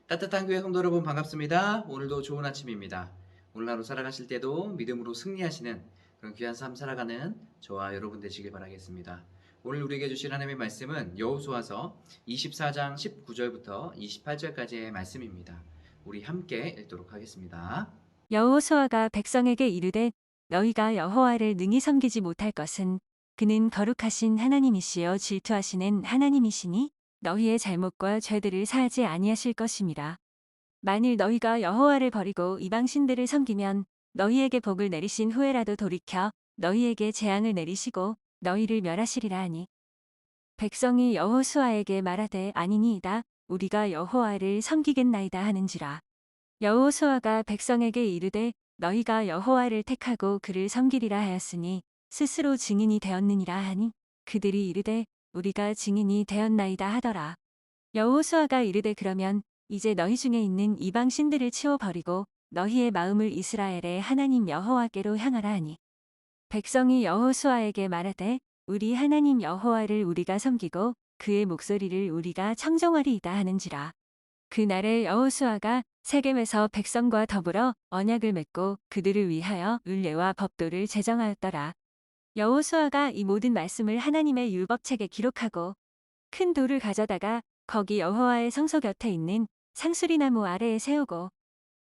따뜻한 교회 성도 여러분 반갑습니다. 오늘도 좋은 아침입니다. 오늘 하루 살아가실 때도 믿음으로 승리하시는 그런 귀한 삶 살아가는 저와 여러분 되시길 바라겠습니다. 오늘 우리에게 주신 하나님의 말씀은 여호수아서 24장 19절부터 28절까지의 말씀입니다. 우리 함께 읽도록 하겠습니다. 여호수아가 백성에게 이르되 너희가 여호와를 능히 섬기지 못할 것은 그는 거룩하신 하나님이시여 질투하시는 하나님이시니 너희의 잘못과 죄들을 사하지 아니하실 것임이라. 만일 너희가 여호와를 버리고 이방 신들을 섬기면 너희에게 복을 내리신 후에라도 돌이켜 너희에게 재앙을 내리시고 너희를 멸하시리라 하니 백성이 여호수아에게 말하되 아니니이다 우리가 여호와를 섬기겠나이다 하는지라. 여호수아가 백성에게 이르되 너희가 여호와를 택하고 그를 섬기리라 하였으니 스스로 증인이 되었느니라 하니 그들이 이르되 우리가 증인이 되었나이다 하더라. 여호수아가 이르되 그러면 이제 너희 중에 있는 이방 신들을 치워버리고 너희의 마음을 이스라엘의 하나님 여호와께로 향하라 하니 백성이 여호수아에게 말하되 우리 하나님 여호와를 우리가 섬기고 그의 목소리를 우리가 청정하리이다 하는지라. 그날에 여호수아가 세겜에서 백성과 더불어 언약을 맺고 그들을 위하여 율례와 법도를 제정하였더라. 여호수아가 이 모든 말씀을 하나님의 율법책에 기록하고 큰 돌을 가져다가 거기 여호와의 성소 곁에 있는 상수리나무 아래에 세우고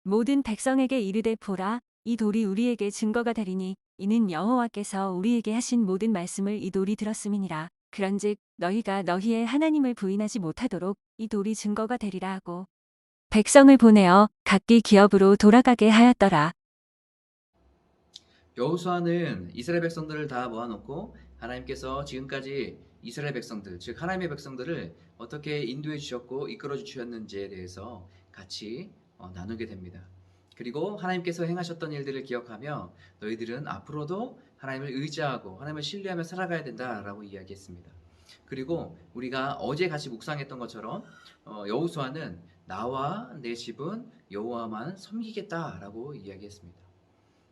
모든 백성에게 이르되 보라 이 돌이 우리에게 증거가 되리니 이는 여호와께서 우리에게 하신 모든 말씀을 이 돌이 들었음이니라. 그런즉 너희가 너희의 하나님을 부인하지 못하도록 이 돌이 증거가 되리라 하고 백성을 보내어 각기 기업으로 돌아가게 하였더라. 여호수아는 이스라엘 백성들을 다 모아놓고 하나님께서 지금까지 이스라엘 백성들, 즉 하나님의 백성들을 어떻게 인도해 주셨고 이끌어 주셨는지에 대해서 같이 나누게 됩니다. 그리고 하나님께서 행하셨던 일들을 기억하며 너희들은 앞으로도 하나님을 의지하고 하나님을 신뢰하며 살아가야 된다라고 이야기했습니다. 그리고 우리가 어제 같이 묵상했던 것처럼 여호수아는 나와 내 집은 여호와만 섬기겠다라고 이야기했습니다.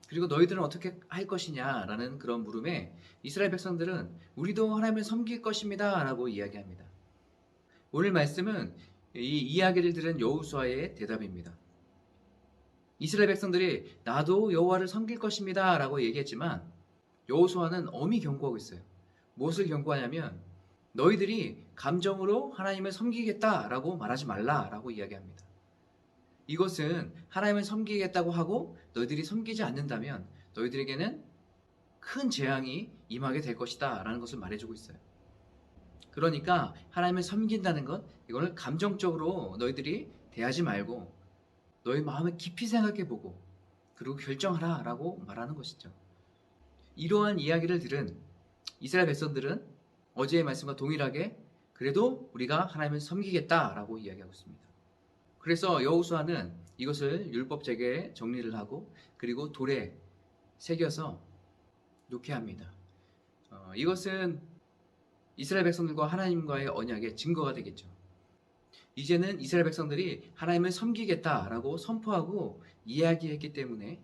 그리고 너희들은 어떻게 할 것이냐라는 그런 물음에 이스라엘 백성들은 우리도 하나님을 섬길 것입니다라고 이야기합니다. 오늘 말씀은 이 이야기를 들은 여호수아의 대답입니다. 이스라엘 백성들이 나도 여호와를 섬길 것입니다라고 얘기했지만 여호수아는 엄히 경고하고 있어요. 무엇을 경고하냐면 너희들이 감정으로 하나님을 섬기겠다라고 말하지 말라라고 이야기합니다. 이것은 하나님을 섬기겠다고 하고 너희들이 섬기지 않는다면 너희들에게는 큰 재앙이 임하게 될 것이다 라는 것을 말해주고 있어요. 그러니까 하나님을 섬긴다는 것, 이거를 감정적으로 너희들이 대하지 말고 너희 마음에 깊이 생각해보고 그리고 결정하라 라고 말하는 것이죠. 이러한 이야기를 들은 이스라엘 백성들은 어제의 말씀과 동일하게 그래도 우리가 하나님을 섬기겠다라고 이야기하고 있습니다. 그래서 여호수아는 이것을 율법책에 정리를 하고 그리고 돌에 새겨서 놓게 합니다. 이것은 이스라엘 백성들과 하나님과의 언약의 증거가 되겠죠. 이제는 이스라엘 백성들이 하나님을 섬기겠다라고 선포하고 이야기했기 때문에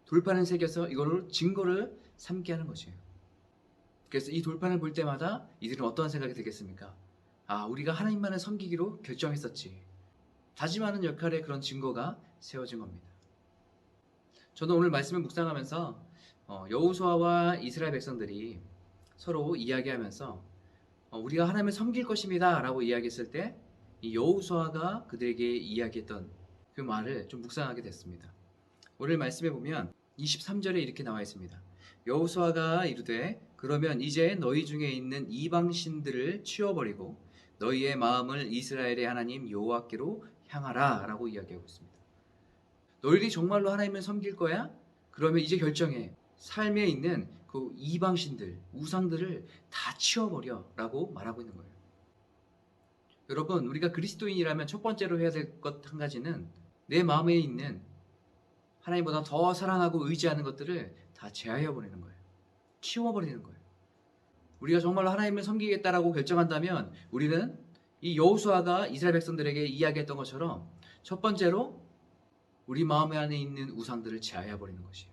돌판을 새겨서 이거를 증거를 삼게 하는 것이에요. 그래서 이 돌판을 볼 때마다 이들은 어떠한 생각이 들겠습니까? 아, 우리가 하나님만을 섬기기로 결정했었지. 다짐하는 역할의 그런 증거가 세워진 겁니다. 저는 오늘 말씀을 묵상하면서 여호수아와 이스라엘 백성들이 서로 이야기하면서 우리가 하나님을 섬길 것입니다 라고 이야기했을 때 이 여호수아가 그들에게 이야기했던 그 말을 좀 묵상하게 됐습니다. 오늘 말씀에 보면 23절에 이렇게 나와 있습니다. 여호수아가 이르되 그러면 이제 너희 중에 있는 이방 신들을 치워버리고 너희의 마음을 이스라엘의 하나님 여호와께로 향하라 라고 이야기하고 있습니다. 너희들이 정말로 하나님을 섬길 거야? 그러면 이제 결정해. 삶에 있는 그 이방신들, 우상들을 다 치워버려 라고 말하고 있는 거예요. 여러분, 우리가 그리스도인이라면 첫 번째로 해야 될 것 한 가지는 내 마음에 있는 하나님보다 더 사랑하고 의지하는 것들을 다 제하여 버리는 거예요. 치워버리는 거예요. 우리가 정말로 하나님을 섬기겠다라고 결정한다면 우리는 이 여호수아가 이스라엘 백성들에게 이야기했던 것처럼 첫 번째로 우리 마음 안에 있는 우상들을 제하여 버리는 것이에요.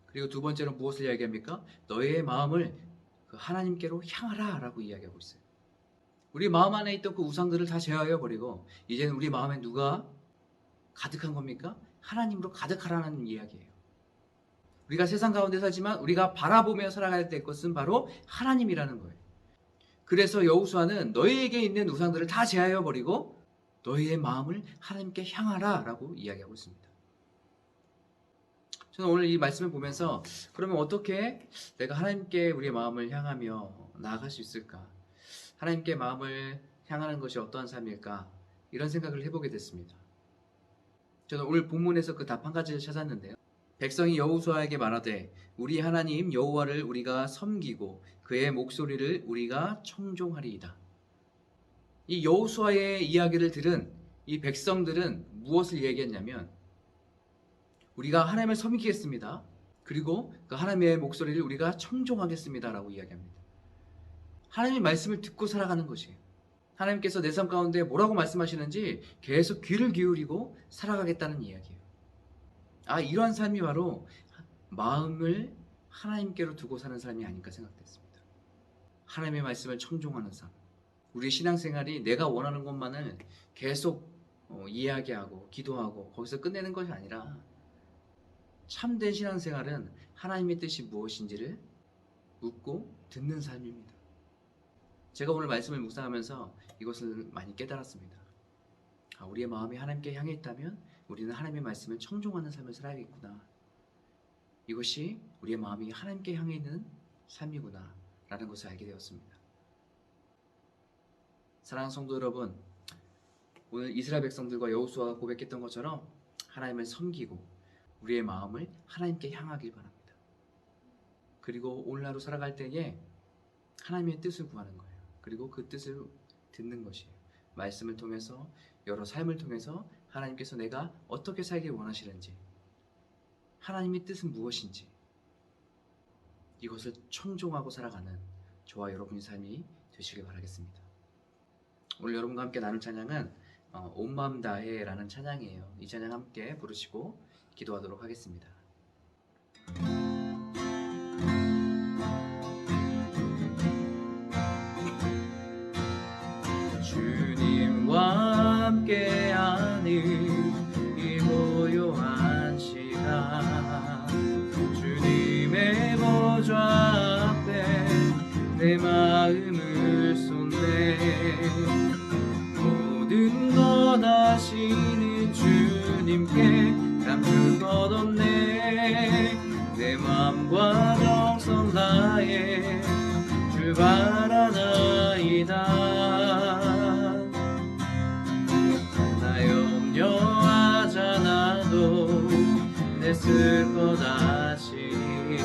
그리고 두 번째로 무엇을 이야기합니까? 너의 마음을 그 하나님께로 향하라 라고 이야기하고 있어요. 우리 마음 안에 있던 그 우상들을 다 제하여 버리고 이제는 우리 마음에 누가 가득한 겁니까? 하나님으로 가득하라는 이야기예요. 우리가 세상 가운데 살지만 우리가 바라보며 살아가야 될 것은 바로 하나님이라는 거예요. 그래서 여호수아는 너희에게 있는 우상들을 다 제하여 버리고 너희의 마음을 하나님께 향하라 라고 이야기하고 있습니다. 저는 오늘 이 말씀을 보면서 그러면 어떻게 내가 하나님께 우리의 마음을 향하며 나아갈 수 있을까? 하나님께 마음을 향하는 것이 어떠한 삶일까? 이런 생각을 해보게 됐습니다. 저는 오늘 본문에서 그 답 한 가지를 찾았는데요. 백성이 여호수아에게 말하되 우리 하나님 여호와를 우리가 섬기고 그의 목소리를 우리가 청종하리이다. 이 여호수아의 이야기를 들은 이 백성들은 무엇을 얘기했냐면 우리가 하나님을 섬기겠습니다. 그리고 그 하나님의 목소리를 우리가 청종하겠습니다 라고 이야기합니다. 하나님의 말씀을 듣고 살아가는 것이에요. 하나님께서 내 삶 가운데 뭐라고 말씀하시는지 계속 귀를 기울이고 살아가겠다는 이야기예요. 이러한 삶이 바로 마음을 하나님께로 두고 사는 삶이 아닐까 생각됐습니다. 하나님의 말씀을 청종하는 삶. 우리 신앙생활이 내가 원하는 것만을 계속 이야기하고 기도하고 거기서 끝내는 것이 아니라 참된 신앙생활은 하나님의 뜻이 무엇인지를 묻고 듣는 삶입니다. 제가 오늘 말씀을 묵상하면서 이것을 많이 깨달았습니다. 우리의 마음이 하나님께 향해 있다면 우리는 하나님의 말씀을 청종하는 삶을 살아야겠구나. 이것이 우리의 마음이 하나님께 향해 있는 삶이구나 라는 것을 알게 되었습니다. 사랑하는 성도 여러분, 오늘 이스라엘 백성들과 여호수아가 고백했던 것처럼 하나님을 섬기고 우리의 마음을 하나님께 향하길 바랍니다. 그리고 오늘하루 살아갈 때에 하나님의 뜻을 구하는 거예요. 그리고 그 뜻을 듣는 것이에요. 말씀을 통해서 여러 삶을 통해서 하나님께서 내가 어떻게 살길 원하시는지 하나님의 뜻은 무엇인지 이것을 청종하고 살아가는 저와 여러분의 삶이 되시길 바라겠습니다. 오늘 여러분과 함께 나눌 찬양은 온 마음 다해 라는 찬양이에요. 이 찬양 함께 부르시고 기도하도록 하겠습니다. 주님과 함께하는 이 고요한 시간 주님의 보좌 앞에 내 마음을 쏟네 모든 것 아시는 주님께 감출 것 없네 내 맘과 정성 다해 주 바라나이다 나 염려하잖아도 애쓸 것 아시니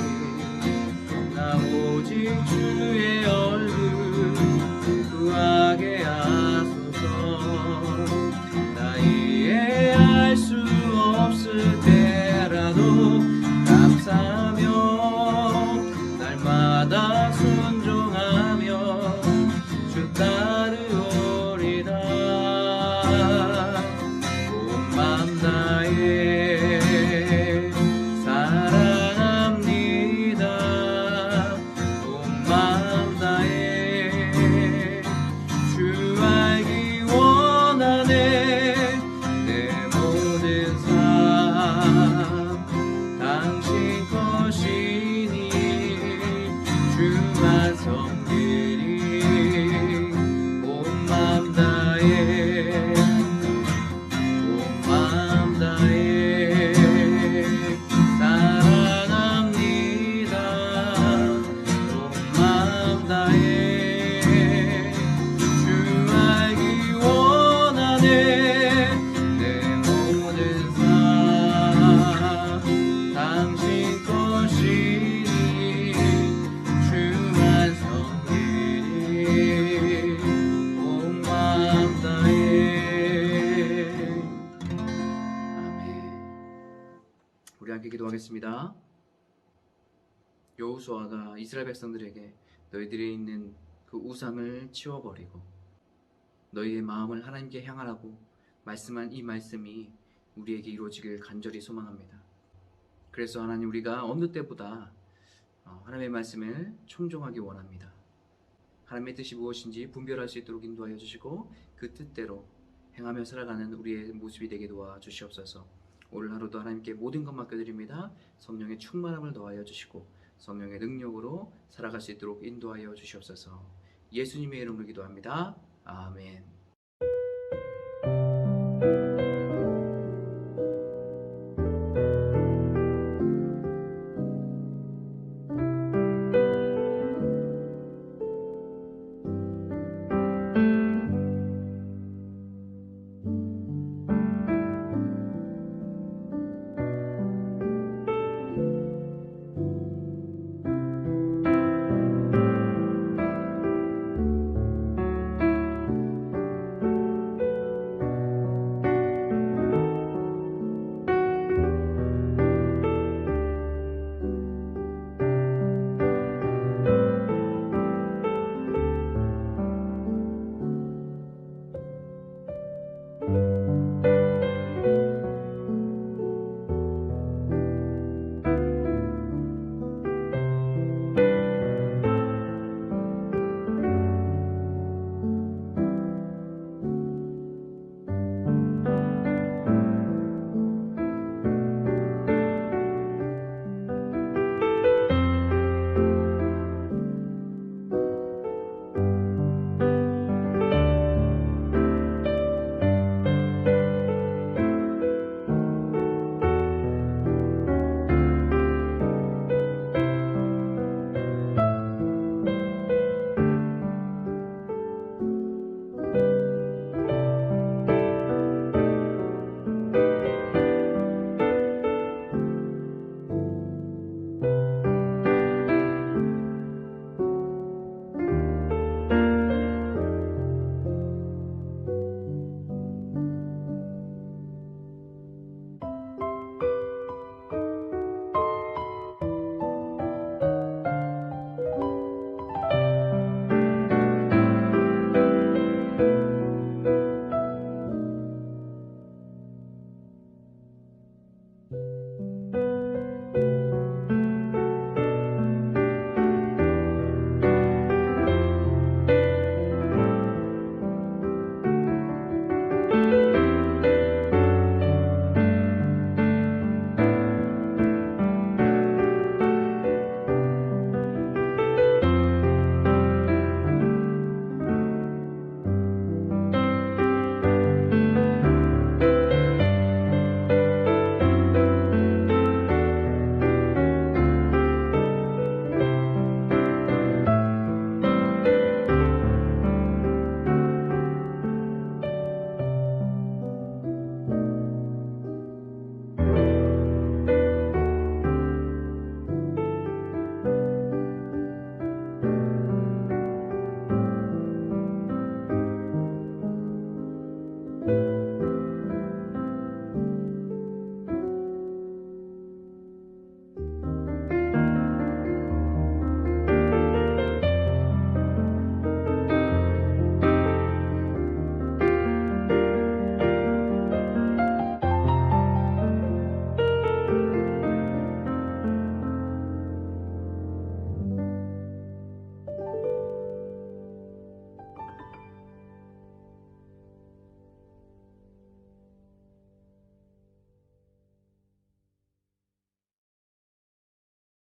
나 오직 주의 얼굴 구하게 하소서 나 이해할 수 없을 때라도 감사하며 날마다 순종하며 주 따르오리다 온 맘 다해 사랑합니다 온 맘 다해 주 알기 원하네 내 모든 삶 당신 것이니 주만 섬기리 온 맘 다해 온 맘 다해 사랑합니다 온 맘 다해 주 알기 원하네 내 모든 삶 당신 것이니 주만 섬기리 온 맘 다해 아멘. 우리 함께 기도하겠습니다. 여호수아가 이스라엘 백성들에게 너희들이 있는 그 우상을 치워버리고 너희의 마음을 하나님께 향하라고 말씀한 이 말씀이 우리에게 이루어지길 간절히 소망합니다. 그래서 하나님 우리가 어느 때보다 하나님의 말씀을 청종하기 원합니다. 하나님의 뜻이 무엇인지 분별할 수 있도록 인도하여 주시고 그 뜻대로 행하며 살아가는 우리의 모습이 되게 도와주시옵소서. 오늘 하루도 하나님께 모든 것 맡겨드립니다. 성령의 충만함을 더하여 주시고 성령의 능력으로 살아갈 수 있도록 인도하여 주시옵소서. 예수님의 이름으로 기도합니다. 아멘.